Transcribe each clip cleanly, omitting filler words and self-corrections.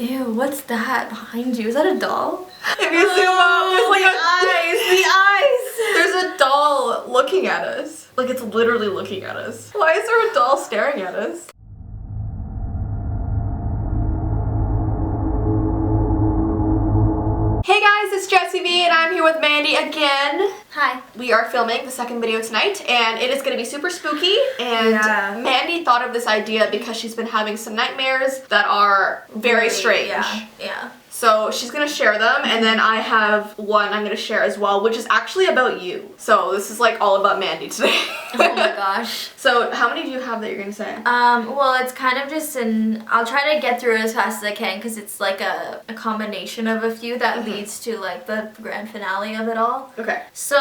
Ew, what's that behind you? Is that a doll? If you zoom up, there's like the eyes! there's a doll looking at us. Like it's literally looking at us. Why is there a doll staring at us? Hey guys, it's Jessie V and I'm here with Mandy again. Hi. We are filming the second video tonight and it is going to be super spooky, and Mandy thought of this idea because she's been having some nightmares that are very strange. Yeah. So she's going to share them, and then I have one I'm going to share as well, which is actually about you. So this is like all about Mandy today. Oh my gosh. So how many do you have that you're going to say? Well, it's kind of just I'll try to get through it as fast as I can because it's like a combination of a few that leads to like the grand finale of it all. Okay. So,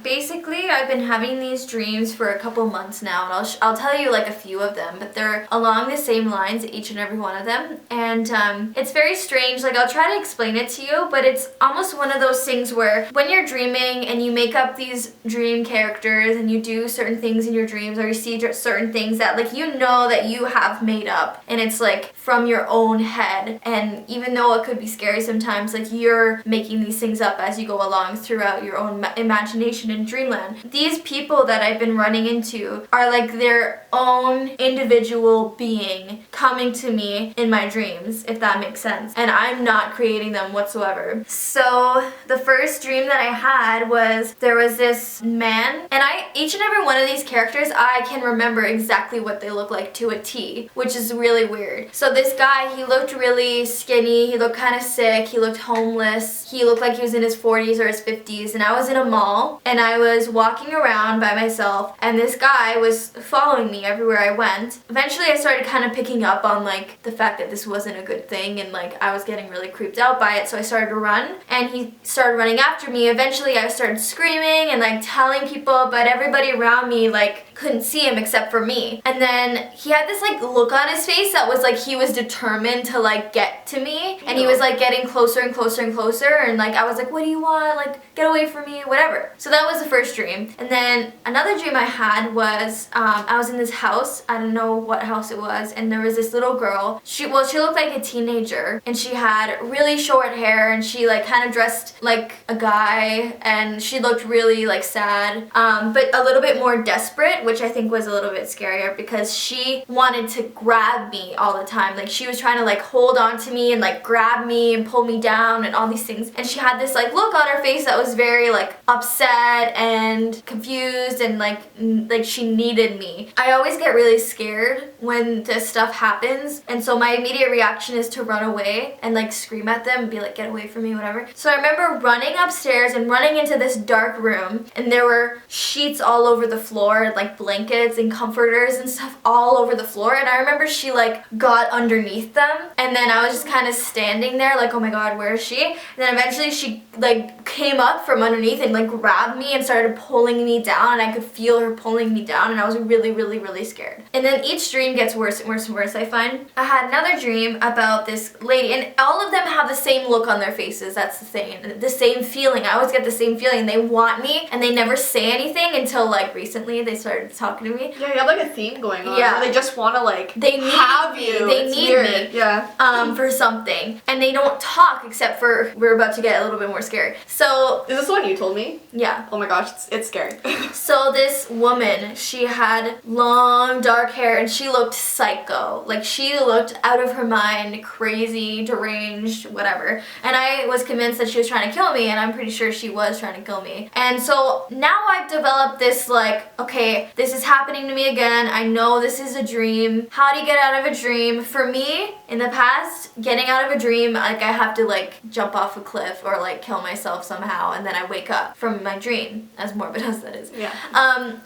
basically I've been having these dreams for a couple months now, and I'll tell you like a few of them, but they're along the same lines, each and every one of them, and it's very strange. Like, I'll try to explain it to you, but it's almost one of those things where when you're dreaming and you make up these dream characters and you do certain things in your dreams, or you see certain things that like you know that you have made up, and it's like from your own head, and even though it could be scary sometimes, like you're making these things up as you go along throughout your own imagination in dreamland. These people that I've been running into are like their own individual being coming to me in my dreams, if that makes sense, and I'm not creating them whatsoever. So the first dream that I had was there was this man, and each and every one of these characters I can remember exactly what they look like to a T, which is really weird. So this guy, he looked really skinny, he looked kind of sick, he looked homeless, he looked like he was in his 40s or his 50s, and I was in a mall and I was walking around by myself, and this guy was following me everywhere I went. Eventually I started kind of picking up on like the fact that this wasn't a good thing, and like I was getting really creeped out by it, so I started to run and he started running after me. Eventually I started screaming and like telling people, but everybody around me like couldn't see him except for me. And then he had this like look on his face that was like he was determined to like get to me, and he was like getting closer and closer and closer, and like I was like, what do you want? Like, get away from me, whatever. So that was the first dream. And then another dream I had was I was in this house, I don't know what house it was, and there was this little girl. She looked like a teenager, and she had really short hair, and she like kind of dressed like a guy, and she looked really like sad, but a little bit more desperate, which I think was a little bit scarier because she wanted to grab me all the time. Like she was trying to like hold on to me and like grab me and pull me down and all these things, and she had this like look on her face that was very like upset and confused, and like she needed me. I always get really scared when this stuff happens, and so my immediate reaction is to run away and like scream at them and be like, get away from me, whatever. So I remember running upstairs and running into this dark room, and there were sheets all over the floor, like blankets and comforters and stuff all over the floor, and I remember she like got underneath them, and then I was just kind of standing there like, oh my god, where is she? And then eventually she like came up from underneath and like grabbed me and started pulling me down, and I could feel her pulling me down, and I was really, really, really scared. And then each dream gets worse and worse and worse, I find. I had another dream about this lady, and all of them have the same look on their faces. That's the thing. The same feeling. I always get the same feeling. They want me, and they never say anything until like recently they started talking to me. Yeah, you have like a theme going on. Yeah. They just want to like have you. They it's need weird. me. Yeah. For something, and they don't talk except for we're about to get a little bit more scary. So is this the one you told me? Yeah. Oh my gosh, it's scary. So this woman, she had long dark hair, and she looked psycho. Like she looked out of her mind, crazy, deranged, whatever. And I was convinced that she was trying to kill me, and I'm pretty sure she was trying to kill me. And so now I've developed this like, okay, this is happening to me again. I know this is a dream. How do you get out of a dream? For me, in the past, getting out of a dream, like I have to like jump off a cliff or like kill myself somehow, and then I wake up from my dream, as morbid as that is. Yeah.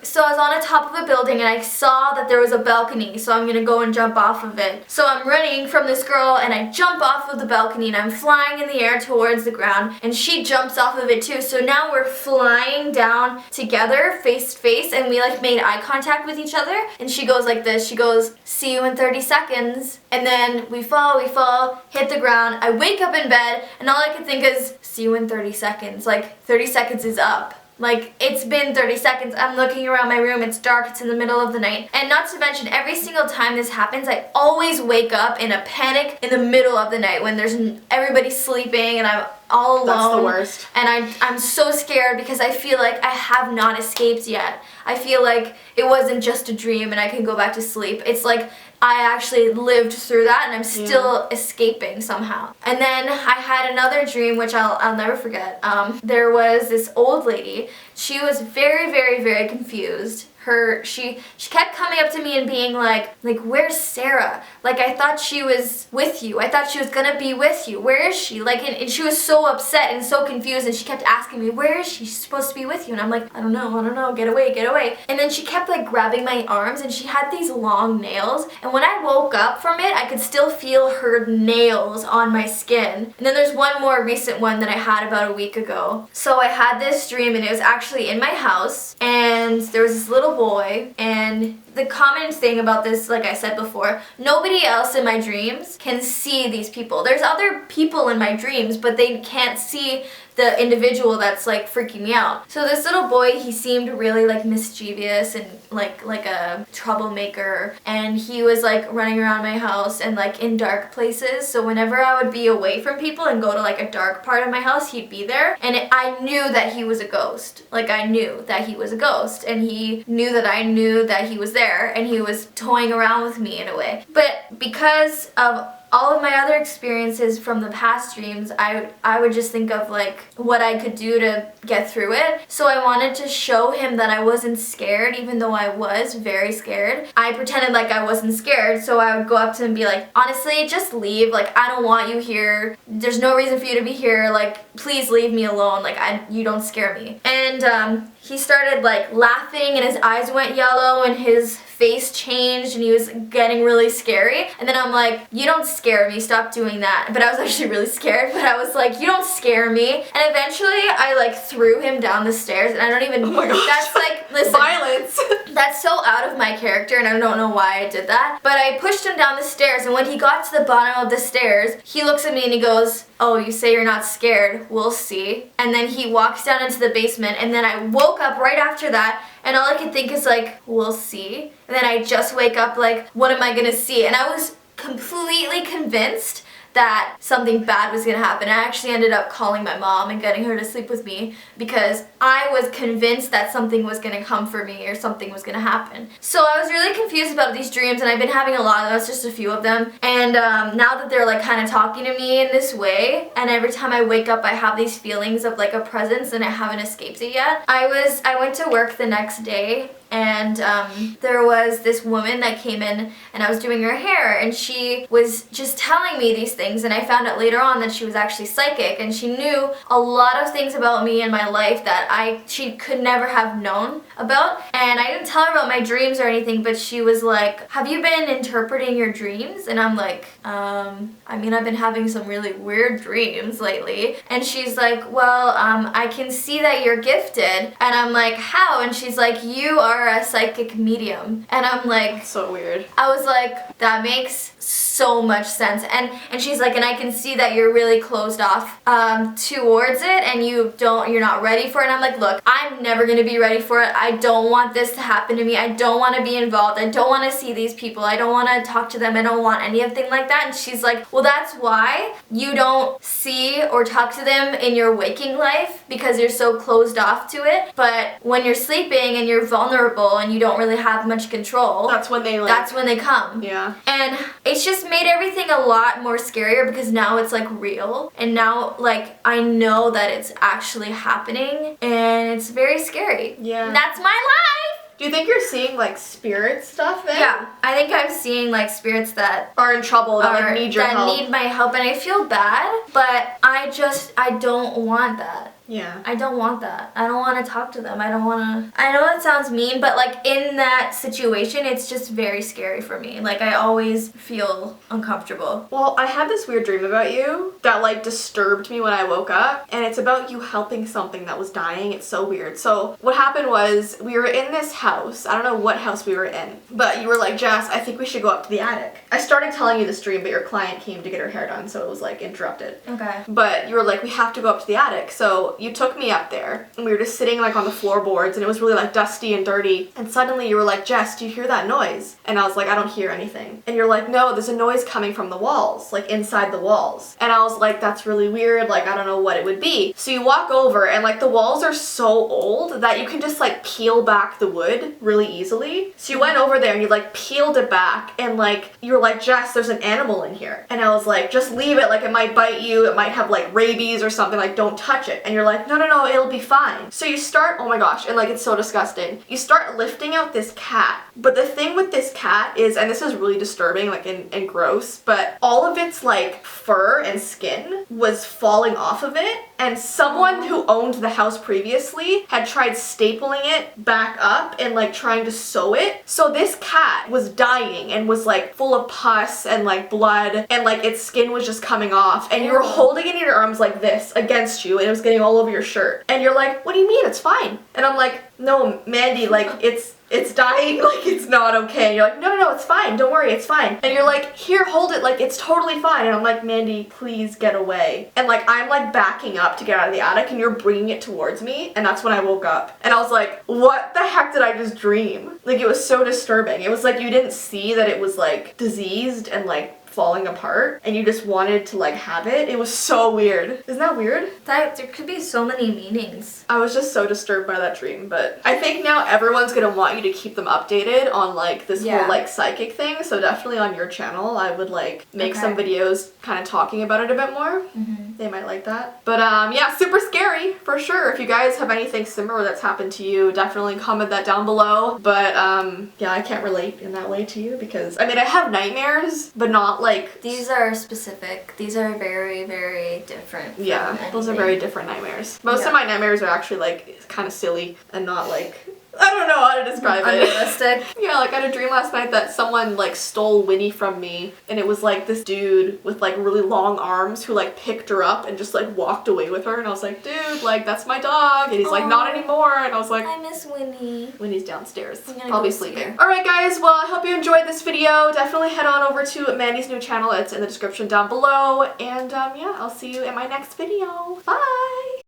So I was on the top of a building, and I saw that there was a balcony, so I'm gonna go and jump off of it. So I'm running from this girl, and I jump off of the balcony, and I'm flying in the air towards the ground, and she jumps off of it too. So now we're flying down together, face to face, and we like made eye contact with each other, and she goes like this, she goes, see you in 30 seconds, and then we fall, hit the ground. I wake up in bed, and all I can think is, see you in 30 seconds. Like, 30 seconds is up. Like, it's been 30 seconds. I'm looking around my room. It's dark. It's in the middle of the night. And not to mention, every single time this happens, I always wake up in a panic in the middle of the night when everybody's sleeping and I'm all alone. That's the worst. And I'm so scared because I feel like I have not escaped yet. I feel like it wasn't just a dream and I can go back to sleep. It's like I actually lived through that and I'm still escaping somehow. And then I had another dream which I'll never forget. There was this old lady. She was very, very, very confused. She kept coming up to me and being like, where's Sarah? Like, I thought she was with you. I thought she was gonna be with you. Where is she? Like, and she was so upset and so confused, and she kept asking me, where is she? She's supposed to be with you. And I'm like, I don't know, get away, get away. And then she kept like grabbing my arms, and she had these long nails, and when I woke up from it, I could still feel her nails on my skin. And then there's one more recent one that I had about a week ago. So I had this dream, and it was actually in my house, and there was this little boy, and the common thing about this, like I said before, nobody else in my dreams can see these people. There's other people in my dreams, but they can't see the individual that's like freaking me out. So this little boy, he seemed really like mischievous and like a troublemaker, and he was like running around my house and like in dark places. So whenever I would be away from people and go to like a dark part of my house, he'd be there, and I knew that he was a ghost. Like, I knew that he was a ghost, and he knew that I knew that he was there, and he was toying around with me in a way. But because of all of my other experiences from the past dreams, I would just think of like what I could do to get through it. So I wanted to show him that I wasn't scared, even though I was very scared. I pretended like I wasn't scared, so I would go up to him and be like, honestly, just leave. Like, I don't want you here. There's no reason for you to be here. Like, please leave me alone. Like, you don't scare me. And he started like laughing, and his eyes went yellow, and his face changed, and he was getting really scary. And then I'm like, you don't scare me, stop doing that. But I was actually really scared, but I was like, you don't scare me. And eventually I like threw him down the stairs, and I don't even, oh my gosh. That's like, listen, violence. That's so out of my character, and I don't know why I did that. But I pushed him down the stairs, and when he got to the bottom of the stairs, he looks at me and he goes, oh, you say you're not scared, we'll see. And then he walks down into the basement, and then I woke up right after that, and all I could think is like, we'll see. And then I just wake up like, what am I gonna see? And I was completely convinced that something bad was gonna happen. I actually ended up calling my mom and getting her to sleep with me because I was convinced that something was gonna come for me or something was gonna happen. So I was really confused about these dreams, and I've been having a lot of them. It's just a few of them. And now that they're like kind of talking to me in this way, and every time I wake up I have these feelings of like a presence and I haven't escaped it yet. I went to work the next day, and there was this woman that came in, and I was doing her hair, and she was just telling me these things, and I found out later on that she was actually psychic, and she knew a lot of things about me and my life that she could never have known about. And I didn't tell her about my dreams or anything, but she was like, have you been interpreting your dreams? And I'm like, I mean, I've been having some really weird dreams lately. And she's like, well, I can see that you're gifted. And I'm like, how? And she's like, you are a psychic medium. And I'm like, that's so weird. I was like, that makes so much sense. And she's like, and I can see that you're really closed off towards it, and you're not ready for it. And I'm like, look, I'm never gonna be ready for it. I don't want this to happen to me. I don't want to be involved. I don't want to see these people. I don't want to talk to them. I don't want anything like that. And she's like, well, that's why you don't see or talk to them in your waking life, because you're so closed off to it. But when you're sleeping and you're vulnerable and you don't really have much control, that's when they come. Yeah. And it's just made everything a lot more scarier, because now it's like real, and now like I know that it's actually happening, and it's very scary. Yeah. And that's my life. Do you think you're seeing like spirit stuff then? Yeah, I think I'm seeing like spirits that are in trouble, that like need your help. That need my help, and I feel bad, but I don't want that. Yeah. I don't want that. I don't want to talk to them. I don't want to... I know it sounds mean, but like in that situation, it's just very scary for me. Like, I always feel uncomfortable. Well, I had this weird dream about you that like disturbed me when I woke up, and it's about you helping something that was dying. It's so weird. So what happened was, we were in this house. I don't know what house we were in, but you were like, Jess, I think we should go up to the attic. I started telling you this dream, but your client came to get her hair done, so it was like interrupted. Okay. But you were like, we have to go up to the attic. So So you took me up there and we were just sitting like on the floorboards and it was really like dusty and dirty. And suddenly you were like, Jess, do you hear that noise? And I was like, I don't hear anything. And you're like, no, there's a noise coming from the walls, like inside the walls. And I was like, that's really weird. Like, I don't know what it would be. So you walk over and like the walls are so old that you can just like peel back the wood really easily. So you went over there and you like peeled it back and like, you were like, Jess, there's an animal in here. And I was like, just leave it. Like it might bite you. It might have like rabies or something. Like don't touch it. And you're like, no, no, no, it'll be fine. So you start, oh my gosh. And like, it's so disgusting. You start lifting out this cat. But the thing with this cat is, and this is really disturbing, like and gross, but all of its like fur and skin was falling off of it. And someone who owned the house previously had tried stapling it back up and like trying to sew it. So this cat was dying and was like full of pus and like blood and like its skin was just coming off. And you were holding it in your arms like this against you and it was getting all over your shirt. And you're like, what do you mean? It's fine. And I'm like, no, Mandy, like it's dying, like it's not okay. And you're like, no, no, no, it's fine. Don't worry, it's fine. And you're like, here, hold it, like it's totally fine. And I'm like, Mandy, please get away. And like, I'm like backing up to get out of the attic and you're bringing it towards me. And that's when I woke up. And I was like, what the heck did I just dream? Like it was so disturbing. It was like you didn't see that it was like diseased and like falling apart and you just wanted to like have it. It was so weird. Isn't that weird? There could be so many meanings. I was just so disturbed by that dream, but I think now everyone's gonna want you to keep them updated on like this whole like psychic thing, so definitely on your channel I would like make some videos kind of talking about it a bit more. They might like that. But yeah, super scary for sure. If you guys have anything similar that's happened to you, definitely comment that down below. But yeah, I can't relate in that way to you because I mean I have nightmares, but not like these are specific. These are very, very different. Yeah, those are very different nightmares. Most of my nightmares are actually like kind of silly and not like, I don't know how to describe it. Unrealistic. Yeah, like I had a dream last night that someone like stole Winnie from me and it was like this dude with like really long arms who like picked her up and just like walked away with her and I was like, dude, like that's my dog. And he's like, not anymore. And I was like, I miss Winnie. Winnie's downstairs, go probably sleeping. Alright guys, well I hope you enjoyed this video. Definitely head on over to Mandy's new channel. It's in the description down below. And yeah, I'll see you in my next video. Bye!